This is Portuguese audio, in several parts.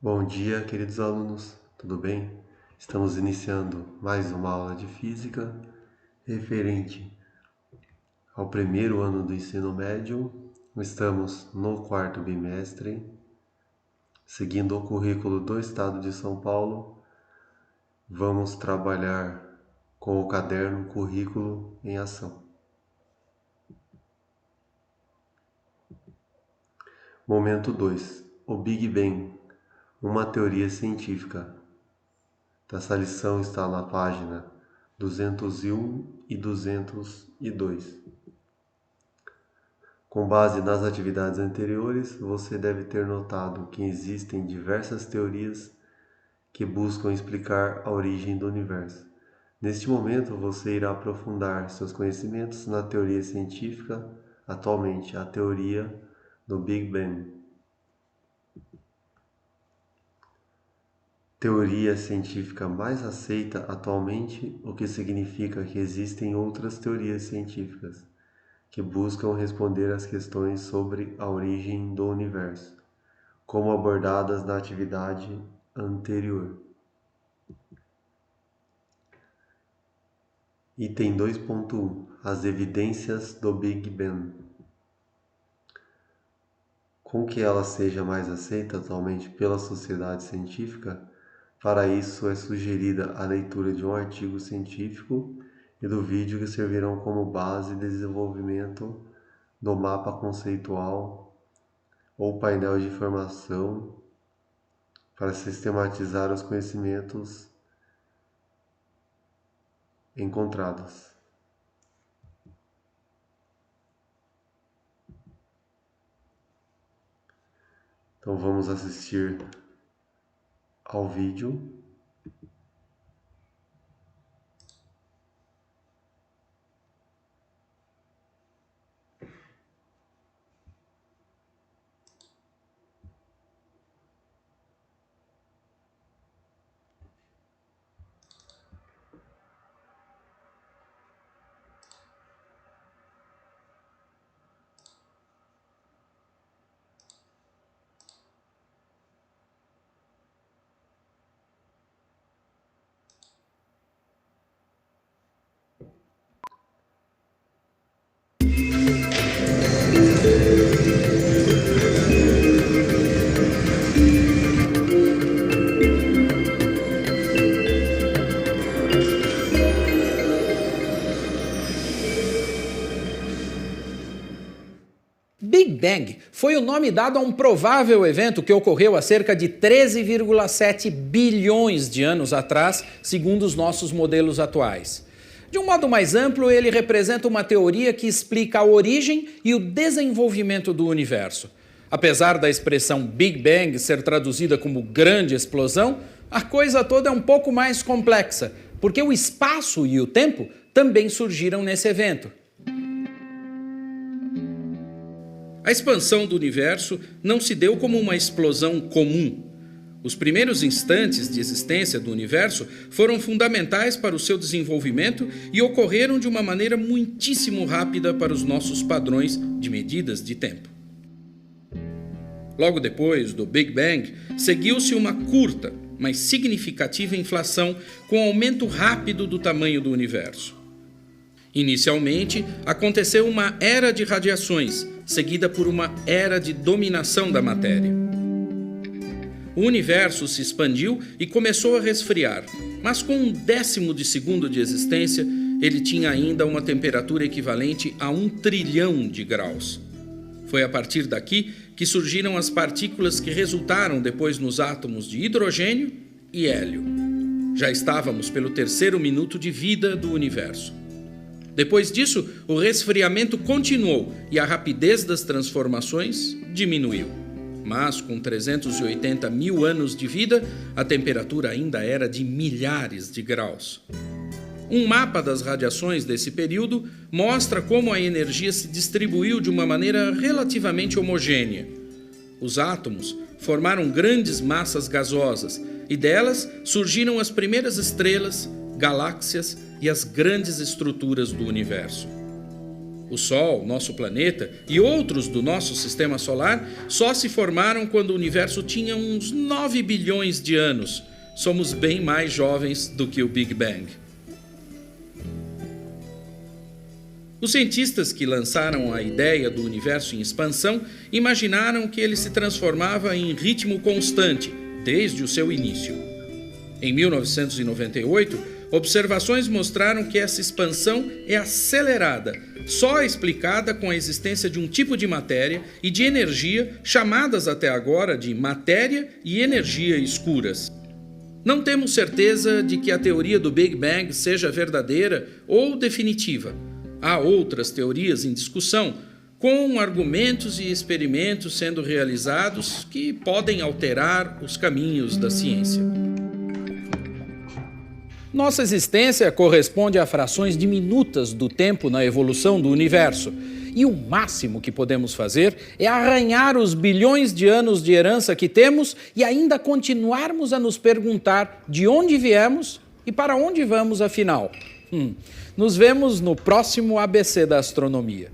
Bom dia, queridos alunos, tudo bem? Estamos iniciando mais uma aula de física referente ao primeiro ano do ensino médio. Estamos no quarto bimestre, seguindo o currículo do estado de São Paulo. Vamos trabalhar com o caderno Currículo em Ação. Momento 2. O Big Bang, uma teoria científica. Essa lição está na página 201 e 202. Com base nas atividades anteriores, você deve ter notado que existem diversas teorias que buscam explicar a origem do universo. Neste momento, você irá aprofundar seus conhecimentos na teoria científica, atualmente a teoria do Big Bang. Teoria científica mais aceita atualmente, o que significa que existem outras teorias científicas que buscam responder às questões sobre a origem do universo, como abordadas na atividade anterior. Item 2.1. As evidências do Big Bang. Com que ela seja mais aceita atualmente pela sociedade científica, para isso é sugerida a leitura de um artigo científico e do vídeo que servirão como base de desenvolvimento do mapa conceitual ou painel de informação para sistematizar os conhecimentos encontrados. Então vamos assistir ao vídeo. Big Bang foi o nome dado a um provável evento que ocorreu há cerca de 13,7 bilhões de anos atrás, segundo os nossos modelos atuais. De um modo mais amplo, ele representa uma teoria que explica a origem e o desenvolvimento do universo. Apesar da expressão Big Bang ser traduzida como grande explosão, a coisa toda é um pouco mais complexa, porque o espaço e o tempo também surgiram nesse evento. A expansão do universo não se deu como uma explosão comum. Os primeiros instantes de existência do universo foram fundamentais para o seu desenvolvimento e ocorreram de uma maneira muitíssimo rápida para os nossos padrões de medidas de tempo. Logo depois do Big Bang, seguiu-se uma curta, mas significativa inflação com aumento rápido do tamanho do universo. Inicialmente, aconteceu uma era de radiações, seguida por uma era de dominação da matéria. O universo se expandiu e começou a resfriar, mas com 1/10 de segundo de existência, ele tinha ainda uma temperatura equivalente a 1 trilhão de graus. Foi a partir daqui que surgiram as partículas que resultaram depois nos átomos de hidrogênio e hélio. Já estávamos pelo 3º minuto de vida do universo. Depois disso, o resfriamento continuou e a rapidez das transformações diminuiu. Mas, com 380 mil anos de vida, a temperatura ainda era de milhares de graus. Um mapa das radiações desse período mostra como a energia se distribuiu de uma maneira relativamente homogênea. Os átomos formaram grandes massas gasosas e delas surgiram as primeiras estrelas, galáxias e as grandes estruturas do universo. O Sol, nosso planeta, e outros do nosso sistema solar só se formaram quando o universo tinha uns 9 bilhões de anos. Somos bem mais jovens do que o Big Bang. Os cientistas que lançaram a ideia do universo em expansão imaginaram que ele se transformava em ritmo constante, desde o seu início. Em 1998, observações mostraram que essa expansão é acelerada, só explicada com a existência de um tipo de matéria e de energia chamadas até agora de matéria e energia escuras. Não temos certeza de que a teoria do Big Bang seja verdadeira ou definitiva. Há outras teorias em discussão, com argumentos e experimentos sendo realizados que podem alterar os caminhos da ciência. Nossa existência corresponde a frações diminutas do tempo na evolução do universo. E o máximo que podemos fazer é arranhar os bilhões de anos de herança que temos e ainda continuarmos a nos perguntar de onde viemos e para onde vamos afinal. Nos vemos no próximo ABC da Astronomia.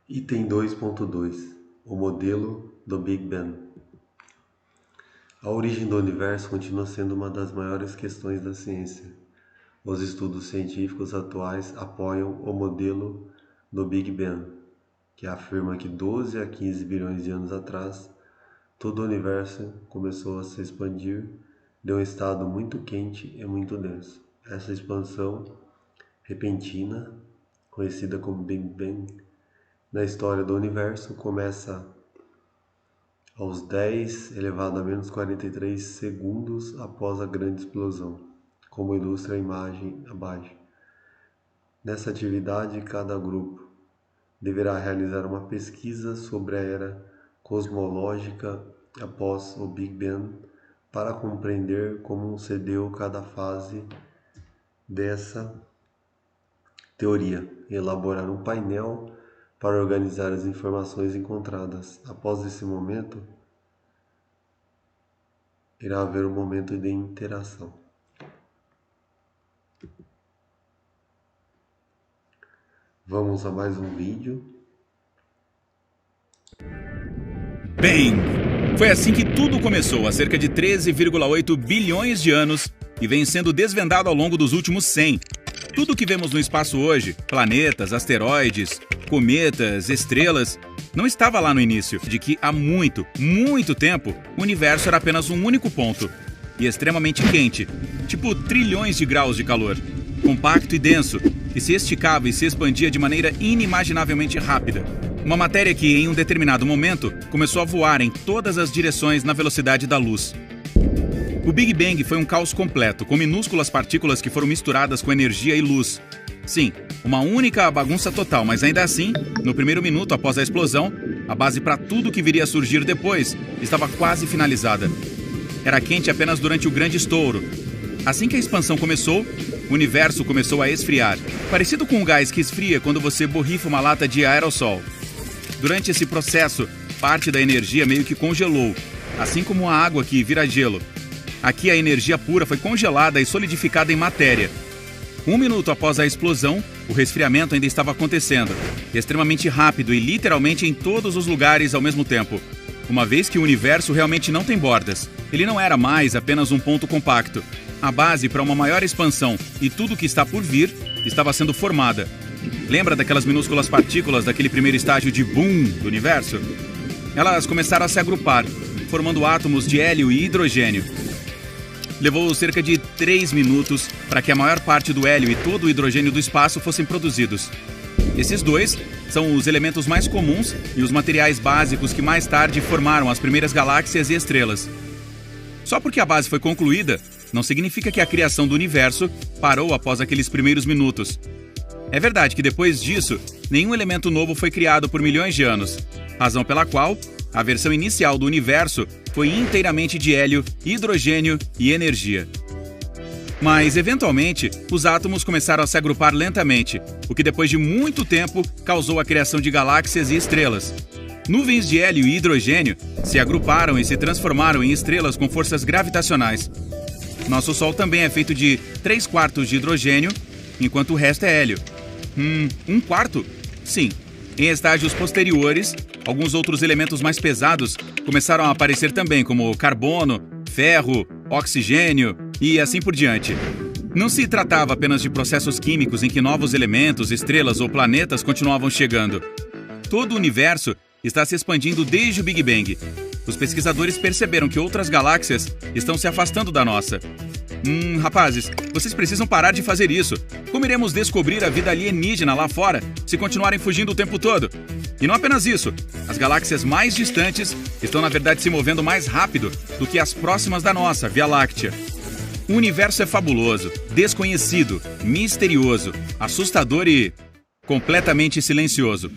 Item 2.2 O modelo do Big Bang. A origem do universo continua sendo uma das maiores questões da ciência. Os estudos científicos atuais apoiam o modelo do Big Bang, que afirma que 12 a 15 bilhões de anos atrás, todo o universo começou a se expandir de um estado muito quente e muito denso. Essa expansão repentina, conhecida como Big Bang, na história do universo, começa aos 10 elevado a menos 43 segundos após a grande explosão, como ilustra a imagem abaixo. Nessa atividade, cada grupo deverá realizar uma pesquisa sobre a era cosmológica após o Big Bang para compreender como se deu cada fase dessa teoria e elaborar um painel para organizar as informações encontradas. Após esse momento, irá haver um momento de interação. Vamos a mais um vídeo. Bang! Foi assim que tudo começou, há cerca de 13,8 bilhões de anos, e vem sendo desvendado ao longo dos últimos 100. Tudo que vemos no espaço hoje, planetas, asteroides, cometas, estrelas, não estava lá no início, de que há muito, muito tempo, o universo era apenas um único ponto, e extremamente quente, tipo trilhões de graus de calor, compacto e denso, que se esticava e se expandia de maneira inimaginavelmente rápida. Uma matéria que, em um determinado momento, começou a voar em todas as direções na velocidade da luz. O Big Bang foi um caos completo, com minúsculas partículas que foram misturadas com energia e luz. Sim, uma única bagunça total, mas ainda assim, no primeiro minuto após a explosão, a base para tudo que viria a surgir depois estava quase finalizada. Era quente apenas durante o grande estouro. Assim que a expansão começou, o universo começou a esfriar, parecido com um gás que esfria quando você borrifa uma lata de aerossol. Durante esse processo, parte da energia meio que congelou, assim como a água que vira gelo. Aqui a energia pura foi congelada e solidificada em matéria. 1 minuto após a explosão, o resfriamento ainda estava acontecendo, extremamente rápido e literalmente em todos os lugares ao mesmo tempo. Uma vez que o universo realmente não tem bordas, ele não era mais apenas um ponto compacto. A base para uma maior expansão e tudo que está por vir estava sendo formada. Lembra daquelas minúsculas partículas daquele primeiro estágio de boom do universo? Elas começaram a se agrupar, formando átomos de hélio e hidrogênio. Levou cerca de 3 minutos para que a maior parte do hélio e todo o hidrogênio do espaço fossem produzidos. Esses dois são os elementos mais comuns e os materiais básicos que mais tarde formaram as primeiras galáxias e estrelas. Só porque a base foi concluída, não significa que a criação do universo parou após aqueles primeiros minutos. É verdade que depois disso, nenhum elemento novo foi criado por milhões de anos, razão pela qual a versão inicial do universo foi inteiramente de hélio, hidrogênio e energia. Mas, eventualmente, os átomos começaram a se agrupar lentamente, o que depois de muito tempo causou a criação de galáxias e estrelas. Nuvens de hélio e hidrogênio se agruparam e se transformaram em estrelas com forças gravitacionais. Nosso Sol também é feito de 3/4 de hidrogênio, enquanto o resto é hélio. 1/4? Sim. Em estágios posteriores, alguns outros elementos mais pesados começaram a aparecer também, como carbono, ferro, oxigênio e assim por diante. Não se tratava apenas de processos químicos em que novos elementos, estrelas ou planetas continuavam chegando. Todo o universo está se expandindo desde o Big Bang. Os pesquisadores perceberam que outras galáxias estão se afastando da nossa. Rapazes, vocês precisam parar de fazer isso. Como iremos descobrir a vida alienígena lá fora se continuarem fugindo o tempo todo? E não apenas isso, as galáxias mais distantes estão na verdade se movendo mais rápido do que as próximas da nossa, Via Láctea. O universo é fabuloso, desconhecido, misterioso, assustador e completamente silencioso.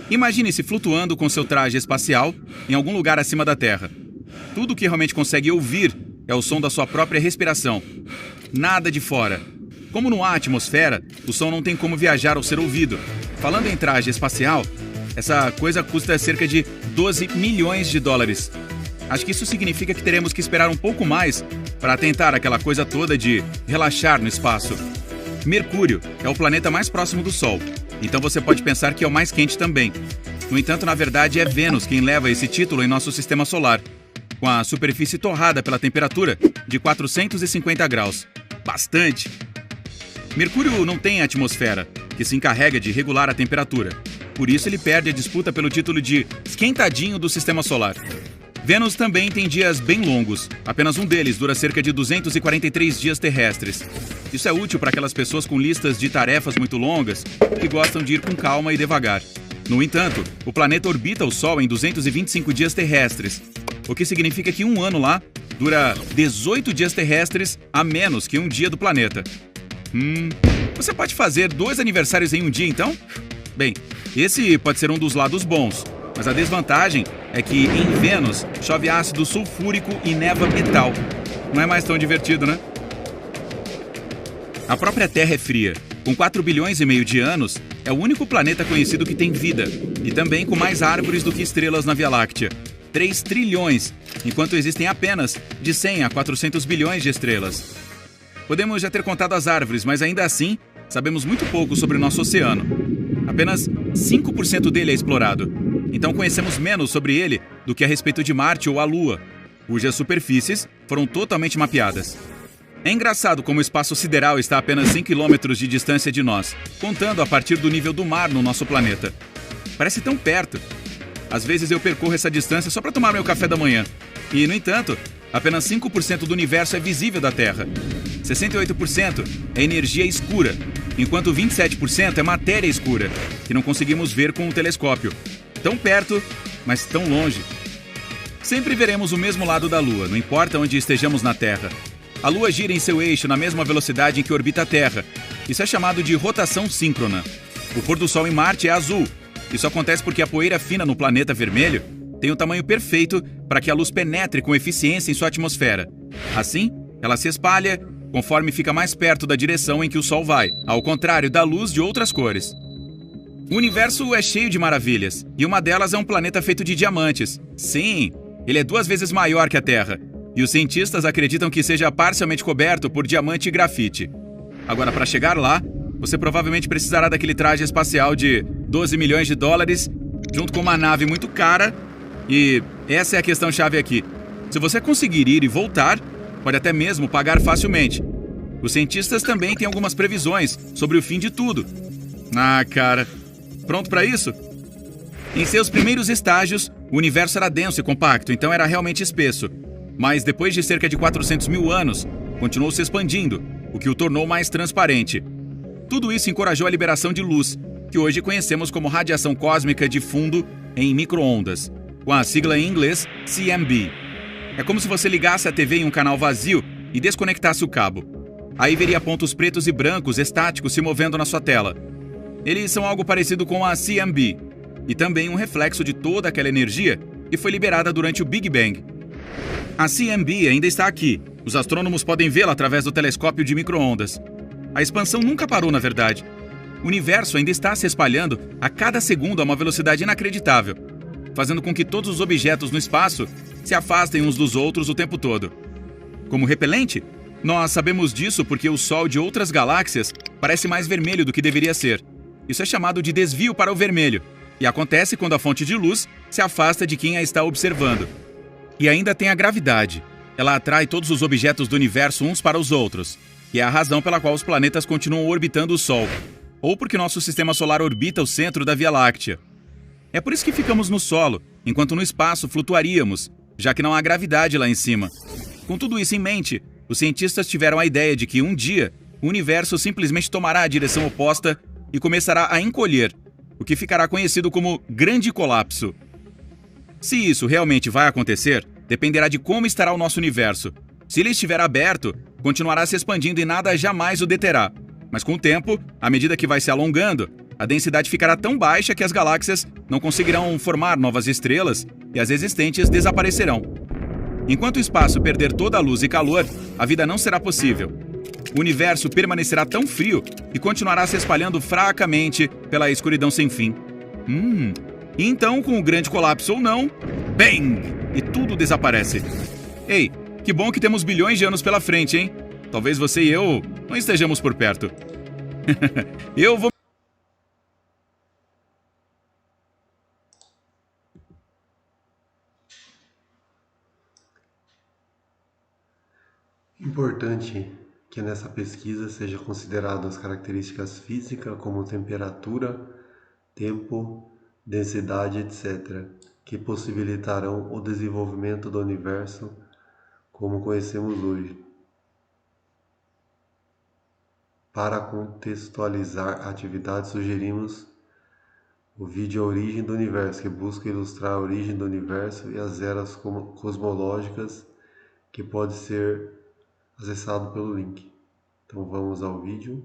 Imagine-se flutuando com seu traje espacial em algum lugar acima da Terra. Tudo o que realmente consegue ouvir é o som da sua própria respiração. Nada de fora. Como não há atmosfera, o som não tem como viajar ou ser ouvido. Falando em traje espacial, essa coisa custa cerca de 12 milhões de dólares. Acho que isso significa que teremos que esperar um pouco mais para tentar aquela coisa toda de relaxar no espaço. Mercúrio é o planeta mais próximo do Sol, então você pode pensar que é o mais quente também. No entanto, na verdade, é Vênus quem leva esse título em nosso sistema solar, com a superfície torrada pela temperatura de 450 graus. Bastante! Mercúrio não tem atmosfera, que se encarrega de regular a temperatura. Por isso ele perde a disputa pelo título de esquentadinho do sistema solar. Vênus também tem dias bem longos. Apenas um deles dura cerca de 243 dias terrestres. Isso é útil para aquelas pessoas com listas de tarefas muito longas que gostam de ir com calma e devagar. No entanto, o planeta orbita o Sol em 225 dias terrestres, o que significa que um ano lá dura 18 dias terrestres a menos que um dia do planeta. Você pode fazer 2 aniversários em um dia, então? Bem, esse pode ser um dos lados bons, mas a desvantagem é que em Vênus chove ácido sulfúrico e neva metal. Não é mais tão divertido, né? A própria Terra é fria. Com 4 bilhões e meio de anos, é o único planeta conhecido que tem vida, e também com mais árvores do que estrelas na Via Láctea. 3 trilhões, enquanto existem apenas de 100 a 400 bilhões de estrelas. Podemos já ter contado as árvores, mas ainda assim, sabemos muito pouco sobre o nosso oceano. Apenas 5% dele é explorado. Então conhecemos menos sobre ele do que a respeito de Marte ou a Lua, cujas superfícies foram totalmente mapeadas. É engraçado como o espaço sideral está a apenas 100 km de distância de nós, contando a partir do nível do mar no nosso planeta. Parece tão perto. Às vezes eu percorro essa distância só para tomar meu café da manhã. E, no entanto, apenas 5% do universo é visível da Terra. 68% é energia escura, enquanto 27% é matéria escura, que não conseguimos ver com um telescópio. Tão perto, mas tão longe. Sempre veremos o mesmo lado da Lua, não importa onde estejamos na Terra. A Lua gira em seu eixo na mesma velocidade em que orbita a Terra. Isso é chamado de rotação síncrona. O pôr do Sol em Marte é azul. Isso acontece porque a poeira fina no planeta vermelho tem o tamanho perfeito para que a luz penetre com eficiência em sua atmosfera. Assim, ela se espalha conforme fica mais perto da direção em que o Sol vai, ao contrário da luz de outras cores. O universo é cheio de maravilhas, e uma delas é um planeta feito de diamantes. Sim, ele é 2 vezes maior que a Terra, e os cientistas acreditam que seja parcialmente coberto por diamante e grafite. Agora, para chegar lá, você provavelmente precisará daquele traje espacial de 12 milhões de dólares, junto com uma nave muito cara, e essa é a questão-chave aqui. Se você conseguir ir e voltar, pode até mesmo pagar facilmente. Os cientistas também têm algumas previsões sobre o fim de tudo. Ah, cara, pronto para isso? Em seus primeiros estágios, o universo era denso e compacto, então era realmente espesso. Mas depois de cerca de 400 mil anos, continuou se expandindo, o que o tornou mais transparente. Tudo isso encorajou a liberação de luz, que hoje conhecemos como radiação cósmica de fundo em micro-ondas, com a sigla em inglês CMB. É como se você ligasse a TV em um canal vazio e desconectasse o cabo. Aí veria pontos pretos e brancos estáticos se movendo na sua tela. Eles são algo parecido com a CMB, e também um reflexo de toda aquela energia que foi liberada durante o Big Bang. A CMB ainda está aqui. Os astrônomos podem vê-la através do telescópio de micro-ondas. A expansão nunca parou, na verdade. O universo ainda está se espalhando a cada segundo a uma velocidade inacreditável, fazendo com que todos os objetos no espaço se afastem uns dos outros o tempo todo. Como repelente, nós sabemos disso porque o Sol de outras galáxias parece mais vermelho do que deveria ser. Isso é chamado de desvio para o vermelho, e acontece quando a fonte de luz se afasta de quem a está observando. E ainda tem a gravidade. Ela atrai todos os objetos do universo uns para os outros, e é a razão pela qual os planetas continuam orbitando o Sol, ou porque nosso sistema solar orbita o centro da Via Láctea. É por isso que ficamos no solo, enquanto no espaço flutuaríamos, já que não há gravidade lá em cima. Com tudo isso em mente, os cientistas tiveram a ideia de que um dia o universo simplesmente tomará a direção oposta e começará a encolher, o que ficará conhecido como Grande Colapso. Se isso realmente vai acontecer, dependerá de como estará o nosso universo. Se ele estiver aberto, continuará se expandindo e nada jamais o deterá. Mas com o tempo, à medida que vai se alongando, a densidade ficará tão baixa que as galáxias não conseguirão formar novas estrelas e as existentes desaparecerão. Enquanto o espaço perder toda a luz e calor, a vida não será possível. O universo permanecerá tão frio e continuará se espalhando fracamente pela escuridão sem fim. E então, com o grande colapso ou não, bang! E tudo desaparece. Ei, que bom que temos bilhões de anos pela frente, hein? Talvez você e eu não estejamos por perto. Eu vou... Importante que nessa pesquisa seja considerado as características físicas como temperatura, tempo, densidade, etc., que possibilitarão o desenvolvimento do universo como conhecemos hoje. Para contextualizar a atividade, sugerimos o vídeo A Origem do Universo, que busca ilustrar a origem do universo e as eras cosmológicas, que pode ser acessado pelo link. Então vamos ao vídeo.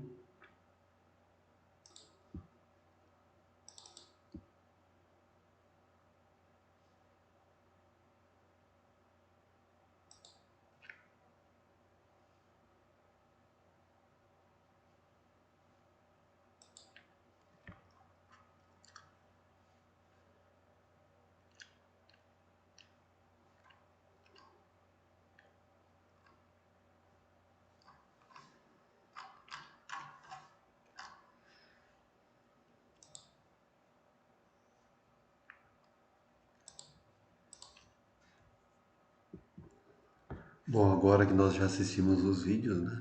Bom, agora que nós já assistimos os vídeos, né?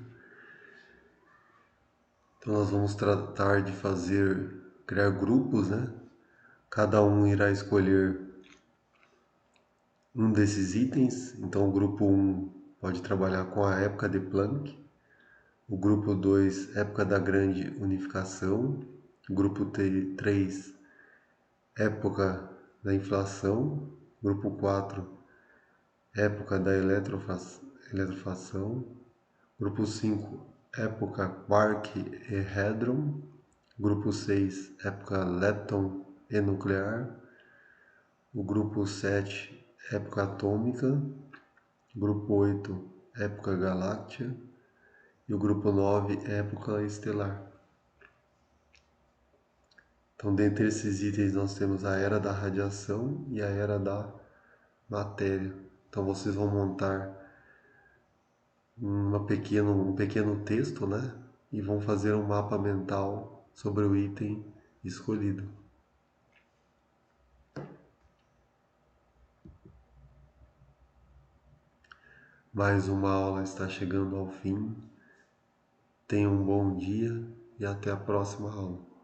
Então nós vamos tratar de criar grupos, né? Cada um irá escolher um desses itens. Então o grupo 1 pode trabalhar com a época de Planck, o grupo 2, época da grande unificação, o grupo 3, época da inflação, grupo 4, época da eletrofação, grupo 5, época quark e hadron, grupo 6, época lepton e nuclear, o grupo 7, época atômica, grupo 8, época galáctea e o grupo 9, época estelar. Então, dentre esses itens, nós temos a era da radiação e a era da matéria. Então vocês vão montar um pequeno texto, né? E vão fazer um mapa mental sobre o item escolhido. Mais uma aula está chegando ao fim. Tenha um bom dia e até a próxima aula.